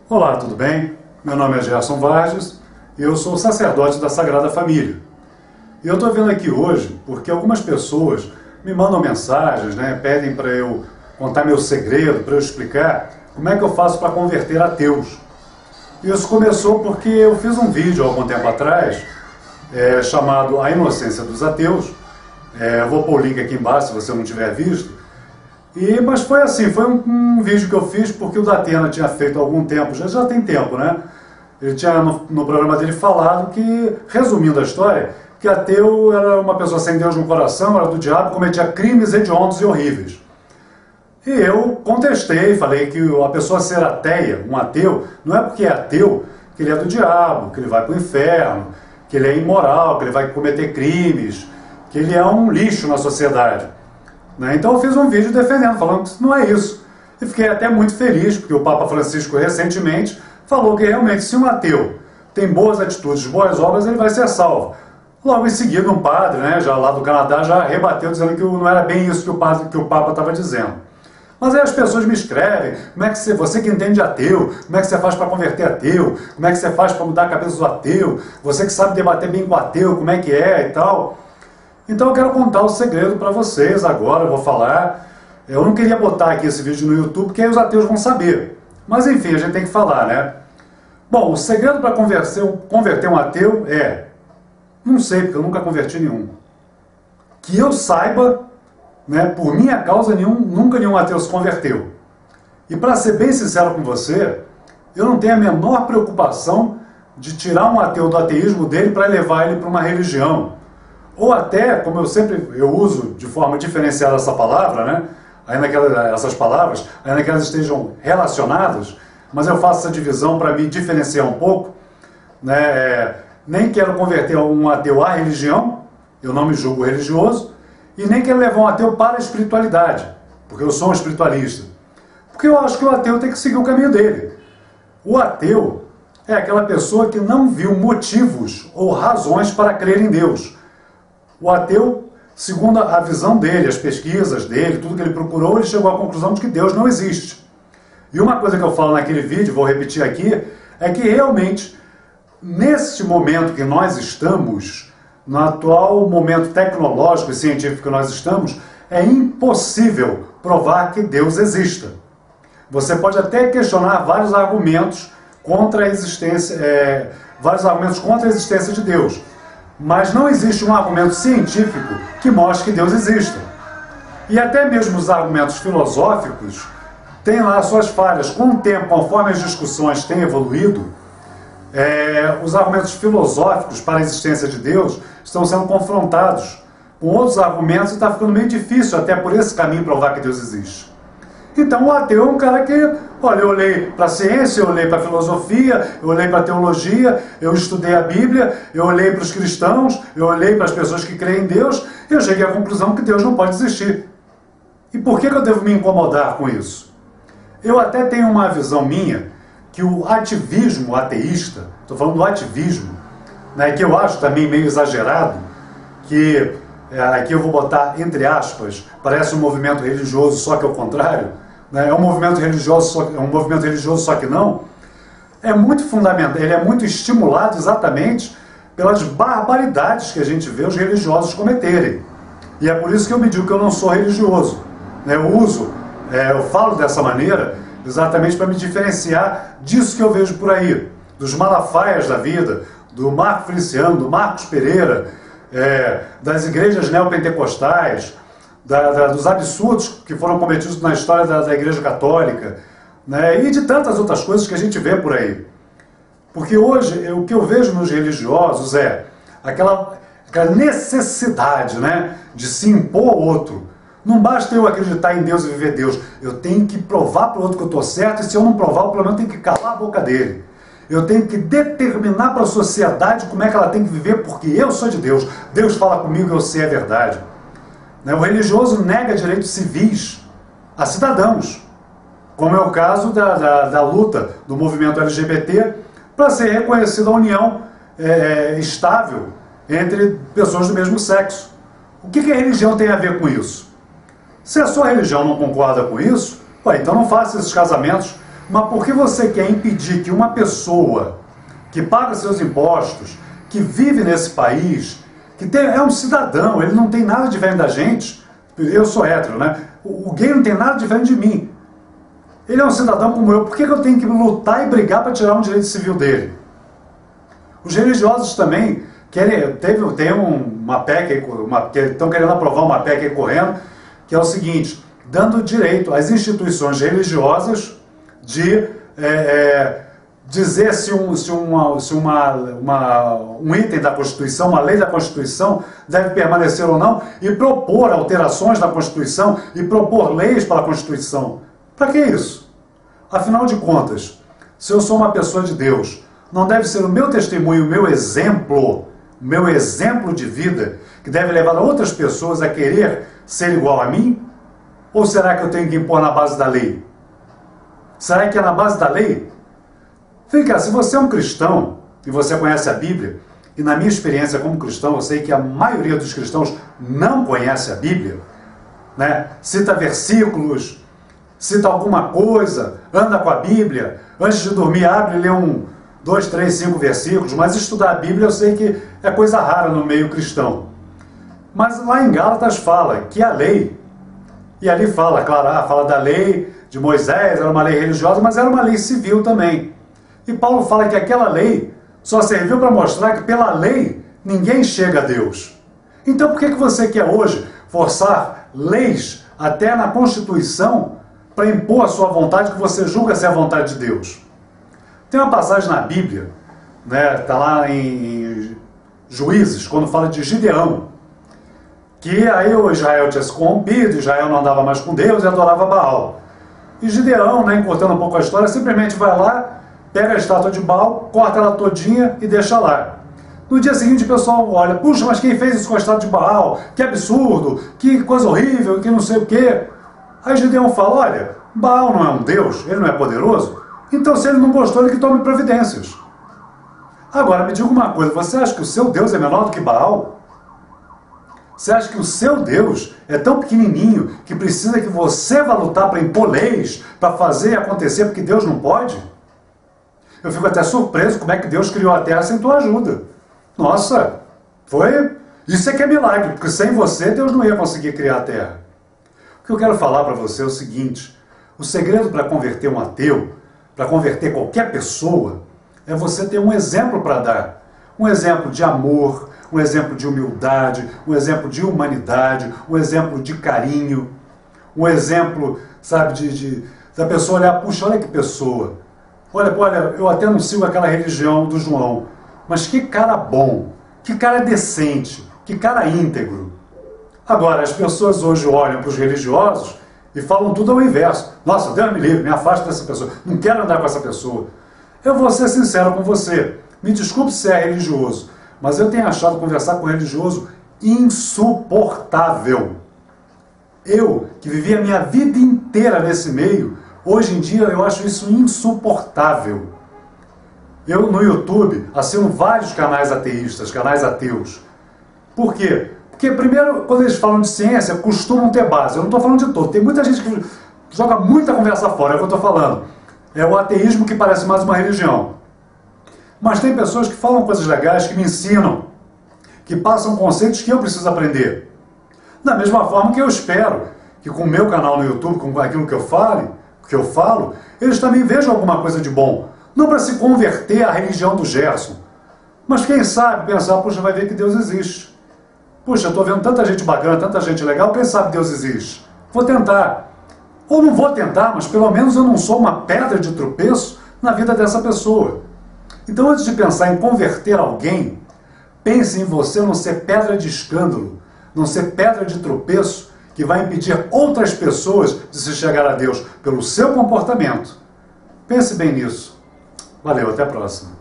Olá, tudo bem? Meu nome é Gerson Vargas e eu sou sacerdote da Sagrada Família. E eu estou vindo aqui hoje porque algumas pessoas me mandam mensagens, pedem para eu contar meu segredo, para eu explicar como é que eu faço para converter ateus. Isso começou porque eu fiz um vídeo há algum tempo atrás chamado A Inocência dos Ateus. Eu vou pôr o link aqui embaixo se você não tiver visto. Mas foi assim, foi um vídeo que eu fiz porque o Datena tinha feito há algum tempo, já tem tempo, né? Ele tinha no programa dele falado que, resumindo a história, que ateu era uma pessoa sem Deus no coração, era do diabo, cometia crimes hediondos e horríveis. E eu contestei, falei que a pessoa ser ateia, um ateu, não é porque é ateu que ele é do diabo, que ele vai para o inferno, que ele é imoral, que ele vai cometer crimes, que ele é um lixo na sociedade. Então eu fiz um vídeo defendendo, falando que não é isso. E fiquei até muito feliz, porque o Papa Francisco recentemente falou que realmente se um ateu tem boas atitudes, boas obras, ele vai ser salvo. Logo em seguida um padre, já lá do Canadá, já rebateu dizendo que não era bem isso que o Papa estava dizendo. Mas aí as pessoas me escrevem, como é que você que entende de ateu, como é que você faz para converter ateu, como é que você faz para mudar a cabeça do ateu, você que sabe debater bem com o ateu, como é que é e tal. Então eu quero contar o segredo para vocês agora, eu vou falar. Eu não queria botar aqui esse vídeo no YouTube, porque aí os ateus vão saber. Mas enfim, a gente tem que falar, né? Bom, o segredo para converter um ateu é... Não sei, porque eu nunca converti nenhum. Que eu saiba, por minha causa, nunca nenhum ateu se converteu. E para ser bem sincero com você, eu não tenho a menor preocupação de tirar um ateu do ateísmo dele para levar ele para uma religião. Ou até, como eu uso de forma diferenciada essa palavra, ainda que essas palavras, ainda que elas estejam relacionadas, mas eu faço essa divisão para me diferenciar um pouco, nem quero converter um ateu à religião, eu não me julgo religioso, e nem quero levar um ateu para a espiritualidade, porque eu sou um espiritualista. Porque eu acho que o ateu tem que seguir o caminho dele. O ateu é aquela pessoa que não viu motivos ou razões para crer em Deus. O ateu, segundo a visão dele, as pesquisas dele, tudo que ele procurou, ele chegou à conclusão de que Deus não existe. E uma coisa que eu falo naquele vídeo, vou repetir aqui, é que realmente, nesse momento que nós estamos, no atual momento tecnológico e científico que nós estamos, é impossível provar que Deus exista. Você pode até questionar vários argumentos contra a existência de Deus. Mas não existe um argumento científico que mostre que Deus exista. E até mesmo os argumentos filosóficos têm lá suas falhas. Com o tempo, conforme as discussões têm evoluído, os argumentos filosóficos para a existência de Deus estão sendo confrontados com outros argumentos e está ficando meio difícil até por esse caminho provar que Deus existe. Então o ateu é um cara que, olha, eu olhei para a ciência, eu olhei para a filosofia, eu olhei para a teologia, eu estudei a Bíblia, eu olhei para os cristãos, eu olhei para as pessoas que creem em Deus, e eu cheguei à conclusão que Deus não pode existir. E por que eu devo me incomodar com isso? Eu até tenho uma visão minha que o ativismo ateísta, estou falando do ativismo, que eu acho também meio exagerado, que aqui eu vou botar entre aspas, parece um movimento religioso, só que ao contrário, é um movimento religioso, só que não, é muito fundamental, ele é muito estimulado exatamente pelas barbaridades que a gente vê os religiosos cometerem. E é por isso que eu me digo que eu não sou religioso. Eu falo dessa maneira exatamente para me diferenciar disso que eu vejo por aí, dos Malafaias da vida, do Marco Feliciano, do Marcos Pereira, das igrejas neopentecostais, dos absurdos que foram cometidos na história da Igreja Católica, e de tantas outras coisas que a gente vê por aí. Porque hoje o que eu vejo nos religiosos é aquela necessidade de se impor ao outro. Não basta eu acreditar em Deus e viver Deus, eu tenho que provar para o outro que eu estou certo, e se eu não provar, pelo menos eu tenho que calar a boca dele. Eu tenho que determinar para a sociedade como é que ela tem que viver, porque eu sou de Deus. Deus fala comigo e eu sei a verdade. O religioso nega direitos civis a cidadãos, como é o caso da luta do movimento LGBT para ser reconhecida a união estável entre pessoas do mesmo sexo. O que a religião tem a ver com isso? Se a sua religião não concorda com isso, então não faça esses casamentos Mas por que você quer impedir que uma pessoa que paga seus impostos, que vive nesse país, é um cidadão, ele não tem nada diferente da gente, eu sou hétero, né? O gay não tem nada diferente de mim. Ele é um cidadão como eu, por que eu tenho que lutar e brigar para tirar um direito civil dele? Os religiosos também tem uma PEC, estão querendo aprovar uma PEC aí correndo, que é o seguinte, dando direito às instituições religiosas de dizer se um item da Constituição, uma lei da Constituição deve permanecer ou não, e propor alterações na Constituição e propor leis para a Constituição. Para que isso? Afinal de contas, se eu sou uma pessoa de Deus, não deve ser o meu testemunho, o meu exemplo de vida, que deve levar outras pessoas a querer ser igual a mim? Ou será que eu tenho que impor na base da lei? Será que é na base da lei? Vem cá, se você é um cristão e você conhece a Bíblia, e na minha experiência como cristão, eu sei que a maioria dos cristãos não conhece a Bíblia, né? Cita versículos, cita alguma coisa, anda com a Bíblia, antes de dormir abre e lê 2, 3, 5 versículos, mas estudar a Bíblia eu sei que é coisa rara no meio cristão. Mas lá em Gálatas fala que a lei, e ali fala, claro, fala da lei de Moisés, era uma lei religiosa, mas era uma lei civil também. E Paulo fala que aquela lei só serviu para mostrar que pela lei ninguém chega a Deus. Então por que você quer hoje forçar leis até na Constituição para impor a sua vontade que você julga ser a vontade de Deus? Tem uma passagem na Bíblia, né, está lá em Juízes, quando fala de Gideão, que aí o Israel tinha se corrompido, Israel não andava mais com Deus e adorava Baal. E Gideão, né, encurtando um pouco a história, simplesmente vai lá, pega a estátua de Baal, corta ela todinha e deixa lá. No dia seguinte o pessoal olha, puxa, mas quem fez isso com a estátua de Baal? Que absurdo, que coisa horrível, que não sei o quê. Aí Gideão fala, olha, Baal não é um Deus, ele não é poderoso, então se ele não gostou, ele que tome providências. Agora, me diga uma coisa, você acha que o seu Deus é menor do que Baal? Você acha que o seu Deus é tão pequenininho que precisa que você vá lutar para impor leis, para fazer acontecer porque Deus não pode? Eu fico até surpreso como é que Deus criou a Terra sem tua ajuda. Nossa, isso é que é milagre, porque sem você Deus não ia conseguir criar a Terra. O que eu quero falar para você é o seguinte, o segredo para converter um ateu, para converter qualquer pessoa, é você ter um exemplo para dar. Um exemplo de amor, um exemplo de humildade, um exemplo de humanidade, um exemplo de carinho, um exemplo, sabe, da pessoa olhar, puxa, olha que pessoa. Olha, eu até não sigo aquela religião do João, mas que cara bom, que cara decente, que cara íntegro. Agora, as pessoas hoje olham para os religiosos e falam tudo ao inverso. Nossa, Deus me livre, me afasta dessa pessoa, não quero andar com essa pessoa. Eu vou ser sincero com você, me desculpe se é religioso, mas eu tenho achado conversar com religioso insuportável. Eu, que vivi a minha vida inteira nesse meio, hoje em dia eu acho isso insuportável. Eu no YouTube assino vários canais ateístas, canais ateus. Por quê? Porque primeiro, quando eles falam de ciência, costumam ter base. Eu não estou falando de todo. Tem muita gente que joga muita conversa fora, é o que eu estou falando. É o ateísmo que parece mais uma religião. Mas tem pessoas que falam coisas legais, que me ensinam, que passam conceitos que eu preciso aprender. Da mesma forma que eu espero que com o meu canal no YouTube, com aquilo que eu falo, eles também vejam alguma coisa de bom. Não para se converter à religião do Gerson. Mas quem sabe pensar, puxa, vai ver que Deus existe. Puxa, eu estou vendo tanta gente bacana, tanta gente legal, quem sabe Deus existe? Vou tentar. Ou não vou tentar, mas pelo menos eu não sou uma pedra de tropeço na vida dessa pessoa. Então, antes de pensar em converter alguém, pense em você não ser pedra de escândalo, não ser pedra de tropeço que vai impedir outras pessoas de se chegar a Deus pelo seu comportamento. Pense bem nisso. Valeu, até a próxima.